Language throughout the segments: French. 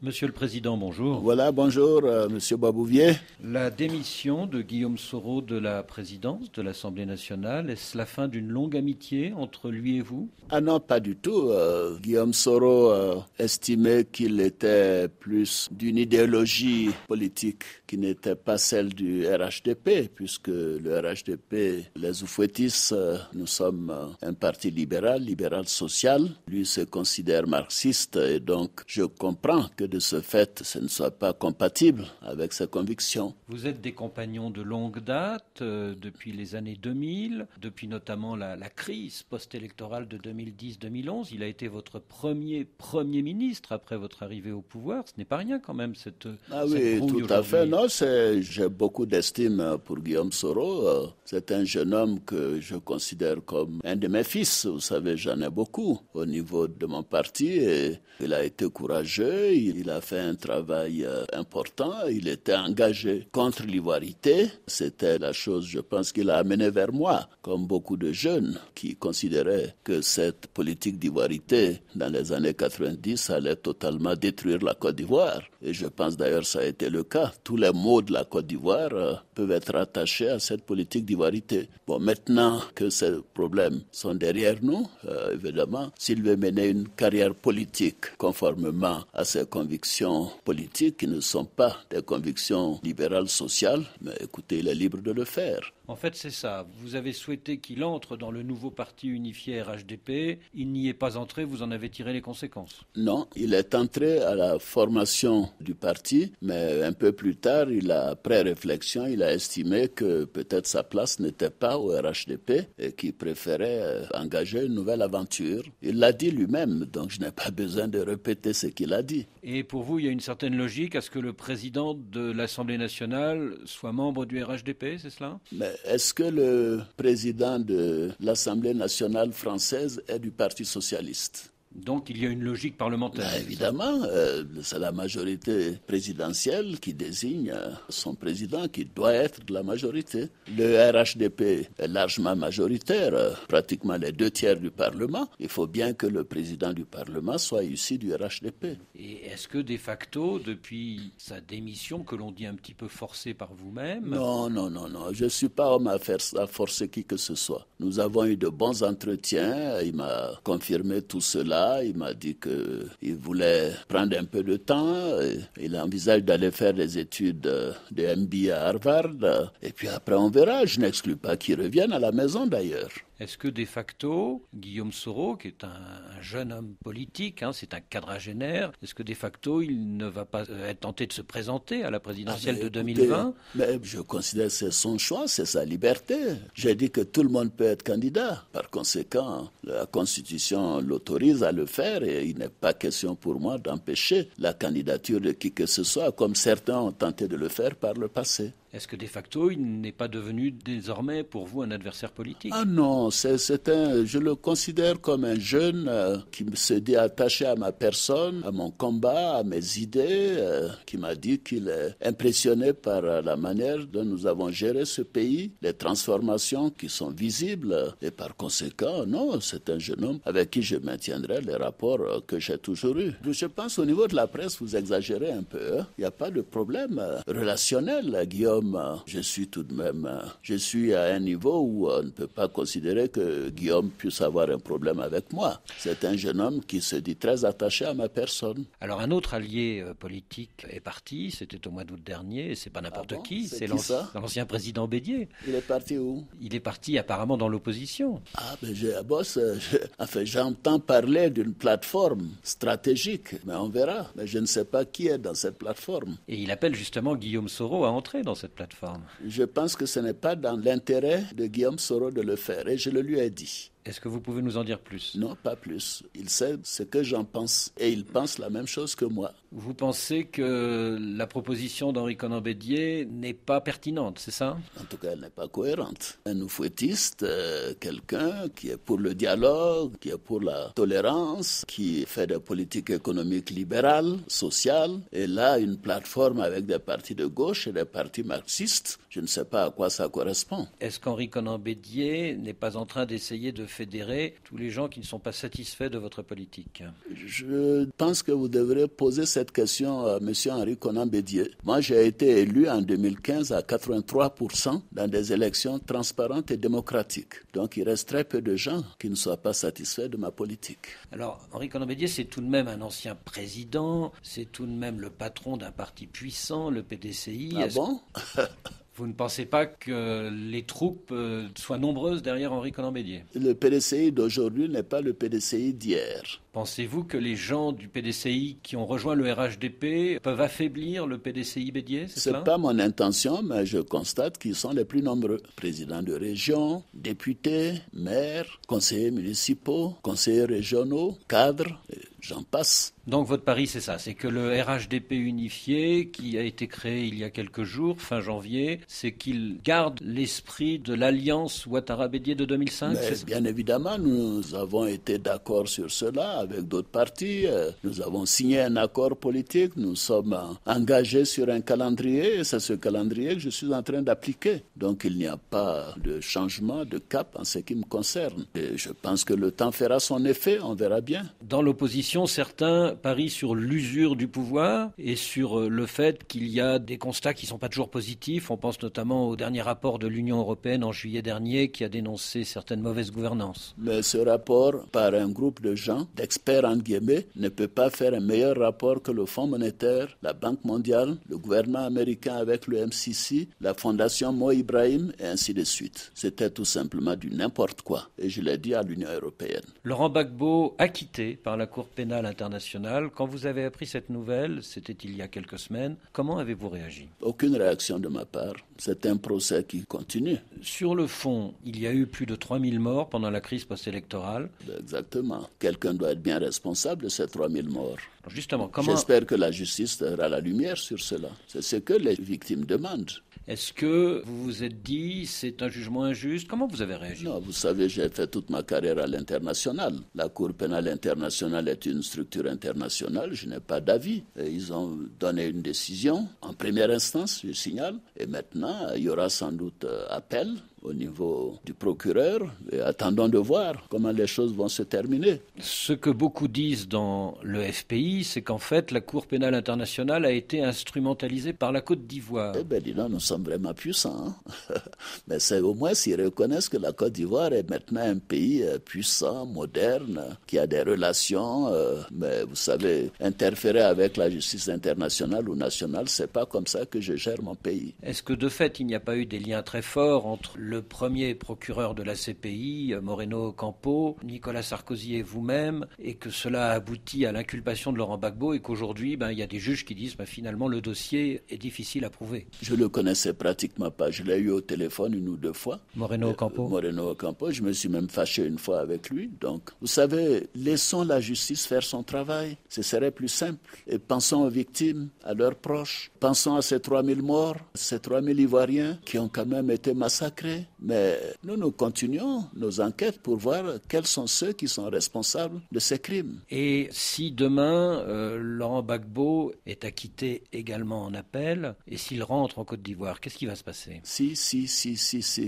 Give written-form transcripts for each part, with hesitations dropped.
Monsieur le Président, bonjour. Voilà, bonjour, Monsieur Babouvier. La démission de Guillaume Soro de la présidence de l'Assemblée nationale, est-ce la fin d'une longue amitié entre lui et vous? Ah non, pas du tout. Guillaume Soro estimait qu'il était plus d'une idéologie politique qui n'était pas celle du RHDP, puisque le RHDP, les Oufouettis, nous sommes un parti libéral social. Lui se considère marxiste et donc je comprends que de ce fait, ce ne soit pas compatible avec ses convictions. Vous êtes des compagnons de longue date, depuis les années 2000, depuis notamment la crise post-électorale de 2010-2011. Il a été votre premier ministre après votre arrivée au pouvoir. Ce n'est pas rien quand même, cette oui, tout à fait. Non, j'ai beaucoup d'estime pour Guillaume Soro. C'est un jeune homme que je considère comme un de mes fils. Vous savez, j'en ai beaucoup au niveau de mon parti. Et il a été courageux, il a fait un travail important, il était engagé contre l'ivoirité. C'était la chose, je pense, qu'il a amené vers moi, comme beaucoup de jeunes qui considéraient que cette politique d'ivoirité dans les années 90 allait totalement détruire la Côte d'Ivoire. Et je pense d'ailleurs que ça a été le cas. Tous les maux de la Côte d'Ivoire peuvent être attachés à cette politique d'ivoirité. Bon, maintenant que ces problèmes sont derrière nous, évidemment, s'il veut mener une carrière politique conformément à ses convictions politiques qui ne sont pas des convictions libérales sociales, mais écoutez, il est libre de le faire. En fait, c'est ça. Vous avez souhaité qu'il entre dans le nouveau parti unifié RHDP. Il n'y est pas entré, vous en avez tiré les conséquences. Non, il est entré à la formation du parti, mais un peu plus tard, après réflexion, il a estimé que peut-être sa place n'était pas au RHDP et qu'il préférait engager une nouvelle aventure. Il l'a dit lui-même, donc je n'ai pas besoin de répéter ce qu'il a dit. Et pour vous, il y a une certaine logique à ce que le président de l'Assemblée nationale soit membre du RHDP, c'est cela ? Mais est-ce que le président de l'Assemblée nationale française est du Parti socialiste ? Donc il y a une logique parlementaire. Évidemment, c'est la majorité présidentielle qui désigne son président qui doit être de la majorité. Le RHDP est largement majoritaire, pratiquement les 2/3 du Parlement. Il faut bien que le président du Parlement soit issu du RHDP. Et est-ce que de facto, depuis sa démission, que l'on dit un petit peu forcée par vous-même... Non, je ne suis pas homme à forcer qui que ce soit. Nous avons eu de bons entretiens, il m'a confirmé tout cela. Il m'a dit qu'il voulait prendre un peu de temps. Il envisage d'aller faire des études de MBA à Harvard. Et puis après, on verra. Je n'exclus pas qu'il revienne à la maison d'ailleurs. Est-ce que de facto, Guillaume Soro, qui est un jeune homme politique, c'est un quadragénaire, est-ce que de facto, il ne va pas être tenté de se présenter à la présidentielle de 2020 ? Mais je considère que c'est son choix, c'est sa liberté. J'ai dit que tout le monde peut être candidat. Par conséquent, la Constitution l'autorise à le faire et il n'est pas question pour moi d'empêcher la candidature de qui que ce soit, comme certains ont tenté de le faire par le passé. Est-ce que de facto, il n'est pas devenu désormais pour vous un adversaire politique ? Ah non, je le considère comme un jeune qui se dit attaché à ma personne, à mon combat, à mes idées, qui m'a dit qu'il est impressionné par la manière dont nous avons géré ce pays, les transformations qui sont visibles. Et par conséquent, non, c'est un jeune homme avec qui je maintiendrai les rapports que j'ai toujours eus. Je pense au niveau de la presse, vous exagérez un peu. Il n'y a pas de problème relationnel, Guillaume. Je suis à un niveau où on ne peut pas considérer que Guillaume puisse avoir un problème avec moi. C'est un jeune homme qui se dit très attaché à ma personne. Alors un autre allié politique est parti, c'était au mois d'août dernier, et c'est pas n'importe qui, c'est l'ancien président Bédier. Il est parti où ? Il est parti apparemment dans l'opposition. J'entends parler d'une plateforme stratégique, mais on verra. Mais je ne sais pas qui est dans cette plateforme. Et il appelle justement Guillaume Soro à entrer dans cette plateforme. Je pense que ce n'est pas dans l'intérêt de Guillaume Soro de le faire et je le lui ai dit. Est-ce que vous pouvez nous en dire plus ? Non, pas plus. Il sait ce que j'en pense et il pense la même chose que moi. Vous pensez que la proposition d'Henri Konan Bédier n'est pas pertinente, c'est ça ? En tout cas, elle n'est pas cohérente. Un oufouettiste, quelqu'un qui est pour le dialogue, qui est pour la tolérance, qui fait des politiques économiques libérales, sociales, et là, une plateforme avec des partis de gauche et des partis marxistes, je ne sais pas à quoi ça correspond. Est-ce qu'Henri Konan Bédier n'est pas en train d'essayer de fédérer tous les gens qui ne sont pas satisfaits de votre politique? Je pense que vous devrez poser cette question à M. Henri Konan Bédié. Moi, j'ai été élu en 2015 à 83% dans des élections transparentes et démocratiques. Donc, il reste très peu de gens qui ne soient pas satisfaits de ma politique. Alors, Henri Konan Bédié, c'est tout de même un ancien président, c'est tout de même le patron d'un parti puissant, le PDCI. Ah bon? Vous ne pensez pas que les troupes soient nombreuses derrière Henri Konan Bédié? Le PDCI d'aujourd'hui n'est pas le PDCI d'hier. Pensez-vous que les gens du PDCI qui ont rejoint le RHDP peuvent affaiblir le PDCI Bédié? Ce n'est pas mon intention, mais je constate qu'ils sont les plus nombreux. Présidents de région, députés, maires, conseillers municipaux, conseillers régionaux, cadres, j'en passe. Donc votre pari, c'est ça, c'est que le RHDP unifié, qui a été créé il y a quelques jours, fin janvier, c'est qu'il garde l'esprit de l'alliance Ouattara-Bédié de 2005? Mais bien évidemment, nous avons été d'accord sur cela avec d'autres partis. Nous avons signé un accord politique, nous sommes engagés sur un calendrier, et c'est ce calendrier que je suis en train d'appliquer. Donc il n'y a pas de changement de cap en ce qui me concerne. Et je pense que le temps fera son effet, on verra bien. Dans l'opposition, certains parient sur l'usure du pouvoir et sur le fait qu'il y a des constats qui ne sont pas toujours positifs. On pense notamment au dernier rapport de l'Union européenne en juillet dernier qui a dénoncé certaines mauvaises gouvernances. Mais ce rapport, par un groupe de gens, d'experts en guillemets, ne peut pas faire un meilleur rapport que le Fonds monétaire, la Banque mondiale, le gouvernement américain avec le MCC, la Fondation Mo Ibrahim et ainsi de suite. C'était tout simplement du n'importe quoi. Et je l'ai dit à l'Union européenne. Laurent Gbagbo acquitté par la Cour pénale internationale. Quand vous avez appris cette nouvelle, c'était il y a quelques semaines, comment avez-vous réagi? Aucune réaction de ma part. C'est un procès qui continue. Sur le fond, il y a eu plus de 3000 morts pendant la crise post-électorale. Exactement. Quelqu'un doit être bien responsable de ces 3000 morts. Justement, comment... J'espère que la justice aura la lumière sur cela. C'est ce que les victimes demandent. Est-ce que vous vous êtes dit c'est un jugement injuste? Comment vous avez réagi? Non, vous savez, j'ai fait toute ma carrière à l'international. La Cour pénale internationale est une structure internationale, je n'ai pas d'avis. Ils ont donné une décision en première instance, je signale, et maintenant il y aura sans doute appel au niveau du procureur et attendons de voir comment les choses vont se terminer. Ce que beaucoup disent dans le FPI, c'est qu'en fait la Cour pénale internationale a été instrumentalisée par la Côte d'Ivoire. Eh bien, dis donc, nous sommes vraiment puissants. Hein? Mais c'est au moins s'ils reconnaissent que la Côte d'Ivoire est maintenant un pays puissant, moderne, qui a des relations, mais vous savez, interférer avec la justice internationale ou nationale, c'est pas comme ça que je gère mon pays. Est-ce que de fait, il n'y a pas eu des liens très forts entre le premier procureur de la CPI, Moreno Ocampo, Nicolas Sarkozy et vous-même, et que cela a abouti à l'inculpation de Laurent Gbagbo et qu'aujourd'hui, il y a des juges qui disent finalement le dossier est difficile à prouver? Je le connaissais pratiquement pas. Je l'ai eu au téléphone une ou deux fois. Moreno Ocampo, je me suis même fâché une fois avec lui. Donc, vous savez, laissons la justice faire son travail. Ce serait plus simple. Et pensons aux victimes, à leurs proches. Pensons à ces 3000 morts, ces 3000 Ivoiriens qui ont quand même été massacrés. Mais nous continuons nos enquêtes pour voir quels sont ceux qui sont responsables de ces crimes. Et si demain, Laurent Gbagbo est acquitté également en appel, et s'il rentre en Côte d'Ivoire, qu'est-ce qui va se passer? Si,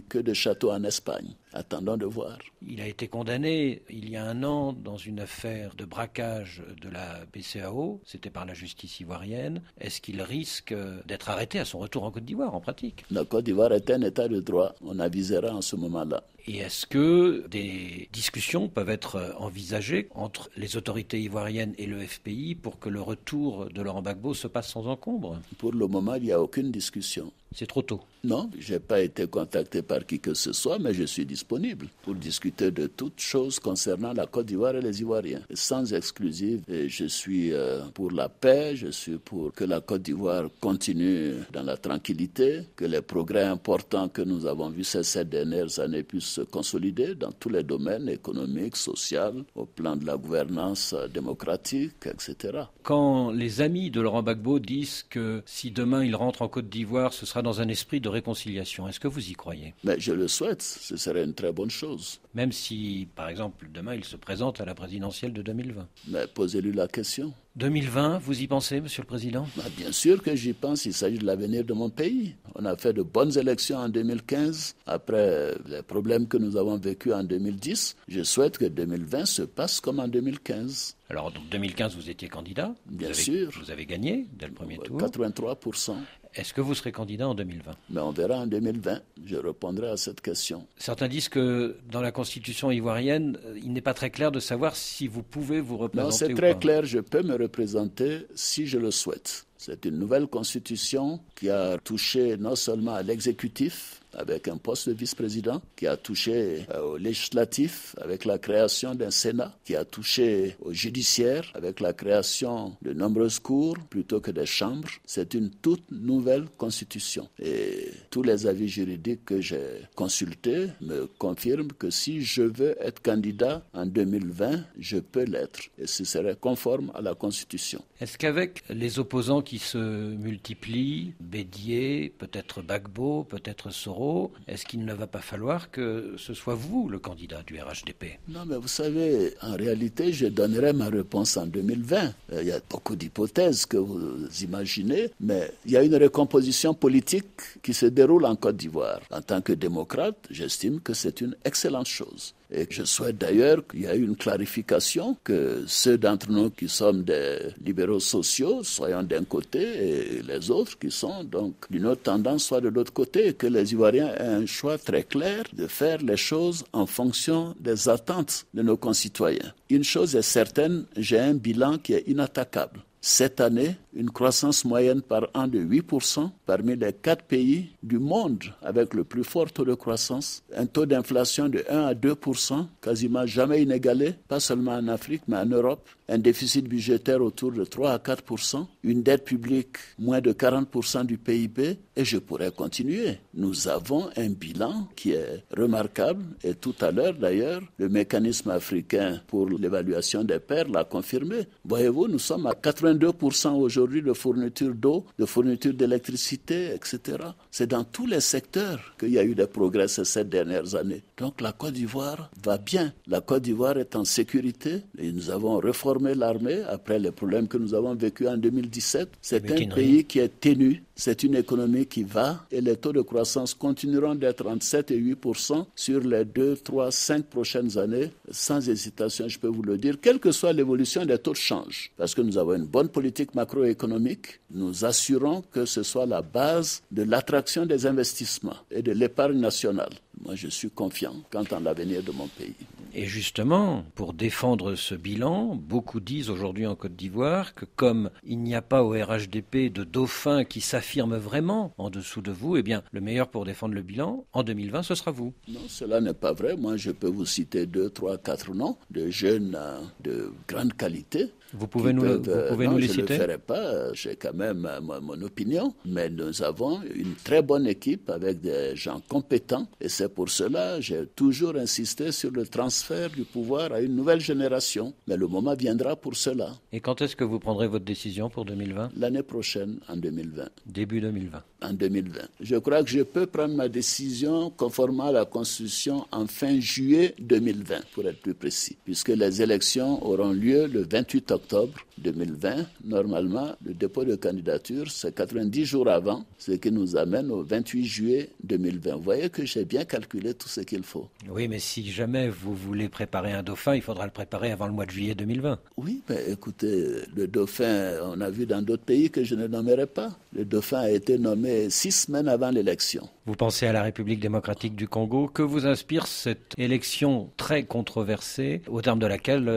que de châteaux en Espagne. Attendons de voir. Il a été condamné il y a un an dans une affaire de braquage de la BCEAO, c'était par la justice ivoirienne. Est-ce qu'il risque d'être arrêté à son retour en Côte d'Ivoire, en pratique? La Côte d'Ivoire est un état de droit. On avisera en ce moment-là. Et est-ce que des discussions peuvent être envisagées entre les autorités ivoiriennes et le FPI pour que le retour de Laurent Gbagbo se passe sans encombre? Pour le moment, il n'y a aucune discussion. C'est trop tôt. Non, je n'ai pas été contacté par qui que ce soit, mais je suis disponible pour discuter de toutes choses concernant la Côte d'Ivoire et les Ivoiriens. Sans exclusive, et je suis pour la paix, je suis pour que la Côte d'Ivoire continue dans la tranquillité, que les progrès importants que nous avons vus ces 7 dernières années puissent se consolider dans tous les domaines économiques, sociaux, au plan de la gouvernance démocratique, etc. Quand les amis de Laurent Gbagbo disent que si demain il rentre en Côte d'Ivoire, ce sera dans un esprit de réconciliation, est-ce que vous y croyez? Mais je le souhaite, ce serait une très bonne chose. Même si, par exemple, demain il se présente à la présidentielle de 2020. Mais posez-lui la question. 2020, vous y pensez, Monsieur le Président ? Bien sûr que j'y pense, il s'agit de l'avenir de mon pays. On a fait de bonnes élections en 2015, après les problèmes que nous avons vécus en 2010. Je souhaite que 2020 se passe comme en 2015. Alors, donc 2015, vous étiez candidat. Bien sûr. Vous avez gagné dès le premier tour. 83%. Est-ce que vous serez candidat en 2020 ? Mais on verra en 2020. Je répondrai à cette question. Certains disent que dans la constitution ivoirienne, il n'est pas très clair de savoir si vous pouvez vous représenter ou pas. Non, c'est très clair. Je peux me représenter si je le souhaite. C'est une nouvelle constitution qui a touché non seulement à l'exécutif, avec un poste de vice-président, qui a touché au législatif avec la création d'un Sénat, qui a touché au judiciaire avec la création de nombreuses cours plutôt que des chambres. C'est une toute nouvelle constitution. Et tous les avis juridiques que j'ai consultés me confirment que si je veux être candidat en 2020, je peux l'être. Et ce serait conforme à la constitution. Est-ce qu'avec les opposants qui se multiplient, Bédié, peut-être Gbagbo, peut-être Soro, est-ce qu'il ne va pas falloir que ce soit vous le candidat du RHDP ? Non, mais vous savez, en réalité, je donnerai ma réponse en 2020. Il y a beaucoup d'hypothèses que vous imaginez, mais il y a une recomposition politique qui se déroule en Côte d'Ivoire. En tant que démocrate, j'estime que c'est une excellente chose. Et je souhaite d'ailleurs qu'il y ait une clarification, que ceux d'entre nous qui sommes des libéraux sociaux soyons d'un côté et les autres qui sont donc d'une autre tendance soient de l'autre côté, et que les Ivoiriens aient un choix très clair de faire les choses en fonction des attentes de nos concitoyens. Une chose est certaine, j'ai un bilan qui est inattaquable. Cette année, une croissance moyenne par an de 8% parmi les 4 pays du monde avec le plus fort taux de croissance, un taux d'inflation de 1 à 2%, quasiment jamais inégalé, pas seulement en Afrique mais en Europe, un déficit budgétaire autour de 3 à 4%, une dette publique moins de 40% du PIB, et je pourrais continuer. Nous avons un bilan qui est remarquable, et tout à l'heure d'ailleurs, le mécanisme africain pour l'évaluation des pairs l'a confirmé. Voyez-vous, nous sommes à 82% aujourd'hui de fourniture d'eau, de fourniture d'électricité, etc. C'est dans tous les secteurs qu'il y a eu des progrès ces 7 dernières années. Donc la Côte d'Ivoire va bien. La Côte d'Ivoire est en sécurité et nous avons reformé l'armée après les problèmes que nous avons vécus en 2017. C'est un pays qui est ténu. C'est une économie qui va et les taux de croissance continueront d'être entre 7 et 8% sur les 2, 3, 5 prochaines années. Sans hésitation, je peux vous le dire, quelle que soit l'évolution des taux de change. Parce que nous avons une bonne politique macroéconomique. Nous assurons que ce soit la base de l'attraction des investissements et de l'épargne nationale. Moi, je suis confiant quant à l'avenir de mon pays. Et justement, pour défendre ce bilan, beaucoup disent aujourd'hui en Côte d'Ivoire que comme il n'y a pas au RHDP de dauphin qui s'affirme vraiment en dessous de vous, eh bien, le meilleur pour défendre le bilan, en 2020, ce sera vous. Non, cela n'est pas vrai. Moi, je peux vous citer 2, 3, 4 noms de jeunes de grande qualité. Vous pouvez nous les citer ? Je ne le ferai pas, j'ai quand même mon opinion, mais nous avons une très bonne équipe avec des gens compétents et c'est pour cela que j'ai toujours insisté sur le transfert du pouvoir à une nouvelle génération. Mais le moment viendra pour cela. Et quand est-ce que vous prendrez votre décision pour 2020 ? L'année prochaine, en 2020. Début 2020. En 2020. Je crois que je peux prendre ma décision conformément à la Constitution en fin juillet 2020, pour être plus précis, puisque les élections auront lieu le 28 octobre 2020. Normalement, le dépôt de candidature, c'est 90 jours avant, ce qui nous amène au 28 juillet 2020. Vous voyez que j'ai bien calculé tout ce qu'il faut. Oui, mais si jamais vous voulez préparer un dauphin, il faudra le préparer avant le mois de juillet 2020. Oui, mais écoutez, le dauphin, on a vu dans d'autres pays que je ne nommerai pas. Le dauphin a été nommé 6 semaines avant l'élection. Vous pensez à la République démocratique du Congo. Que vous inspire cette élection très controversée, au terme de laquelle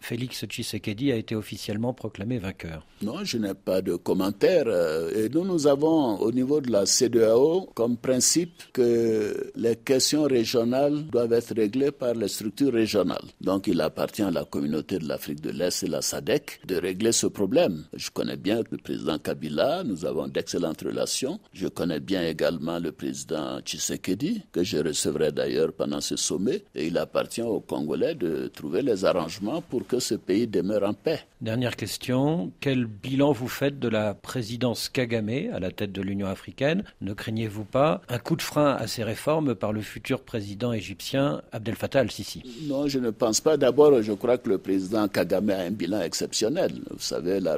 Félix Tshisekedi a été officiellement proclamé vainqueur? Non, je n'ai pas de commentaire. Et nous avons au niveau de la CEDEAO comme principe que les questions régionales doivent être réglées par les structures régionales. Donc il appartient à la communauté de l'Afrique de l'Est et la SADC de régler ce problème. Je connais bien le président Kabila, nous avons d'excellentes relations. Je connais bien également le président Tshisekedi, que je recevrai d'ailleurs pendant ce sommet. Et il appartient aux Congolais de trouver les arrangements pour que ce pays demeure en paix. fait. Dernière question, quel bilan vous faites de la présidence Kagame à la tête de l'Union africaine? Ne craignez-vous pas un coup de frein à ces réformes par le futur président égyptien Abdel Fattah al-Sisi? Non, je ne pense pas. D'abord, je crois que le président Kagame a un bilan exceptionnel. Vous savez, la